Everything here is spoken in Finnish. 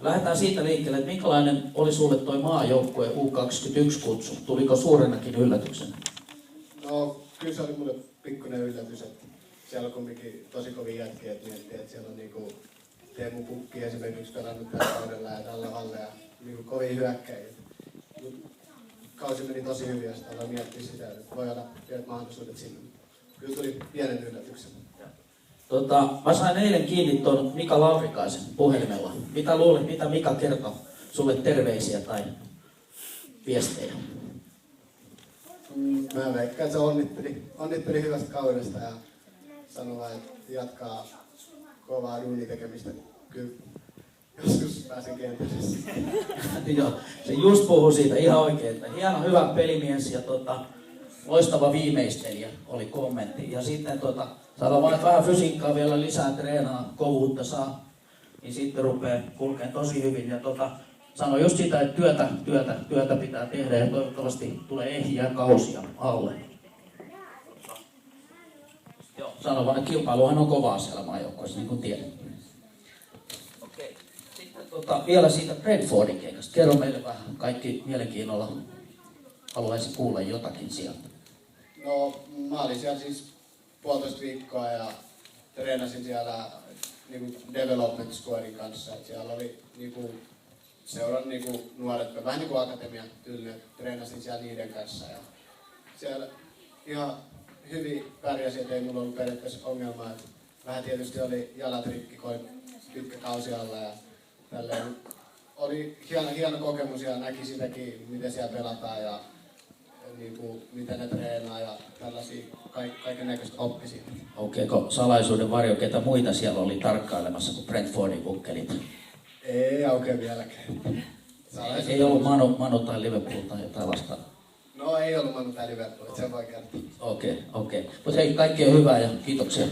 Lähdetään siitä liikkeelle, että minkälainen oli sulle toi maajoukkue U21-kutsu? Tuliko suurenakin yllätyksenä? No, kyllä se oli mulle pikkuinen yllätys, että siellä on kumminkin tosi kovin jätkiä, että miettii, että siellä on niinku Teemu Pukki esimerkiksi pelannut tällä kaudella ja tällä Valle ja niinku kovin hyökkäjiä. Kausi meni tosi hyvin ja sitten aloin miettiä sitä, että voi olla pienet mahdollisuudet sinne. Kyllä tuli pienen yllätyksen. Mä sain eilen kiinni tuon Mika Laurikaisen puhelimella. Mitä luulet, mitä Mika kertoi sulle terveisiä tai viestejä? Mä veikkaan, että se onnitteli hyvästä kaudesta ja sanoi vaan, että jatkaa kovaa duunitekemistä. Kyllä joskus pääsen kentälle. Joo, se just puhui siitä ihan oikein, että hieno hyvä pelimies ja loistava viimeistelijä oli kommentti. Ja sitten saadaan vaan vähän fysiikkaa vielä lisää, treenaa, kovuutta saa, niin sitten rupeaa kulkemaan tosi hyvin. Ja sanoi just sitä, että työtä pitää tehdä ja toivottavasti tulee ehjiä kausia alle. Joo, sano vaan, että kilpailuhan on kovaa siellä maajoukkoissa, niin kuin tiedät. Okei. Sitten vielä siitä Brentfordin keikasta. Kerro meille vähän, kaikki mielenkiinnolla haluaisi kuulla jotakin sieltä. No, mä olin siellä siis 1,5 viikkoa ja treenasin siellä niinku development squadin kanssa. Et siellä oli niinku seuran niinku nuoret, vähän niinku akatemia tyylinen, treenasin siellä niiden kanssa. Ja siellä ihan hyvin pärjäsin, et ei mulla ollut periaatteessa ongelmaa. Et vähän tietysti oli jalat rikki, kun oli pitkä kausi alla ja tälleen. Oli hieno kokemus ja näki sitäkin, miten siellä pelataan ja niinku, miten ne treenaa ja tällaisia kaiken näköistä oppi siitä. Aukeeko salaisuuden varjo, ketä muita siellä oli tarkkailemassa kuin Brentfordin kukkelit? Ei aukea vieläkään. Ei ollut Manu tai Liverpool tai jotain vastaan? No ei ollut Manu tai Liverpool, sen voi kertoa. Okei. Mutta hei, kaikkea hyvää ja kiitoksia.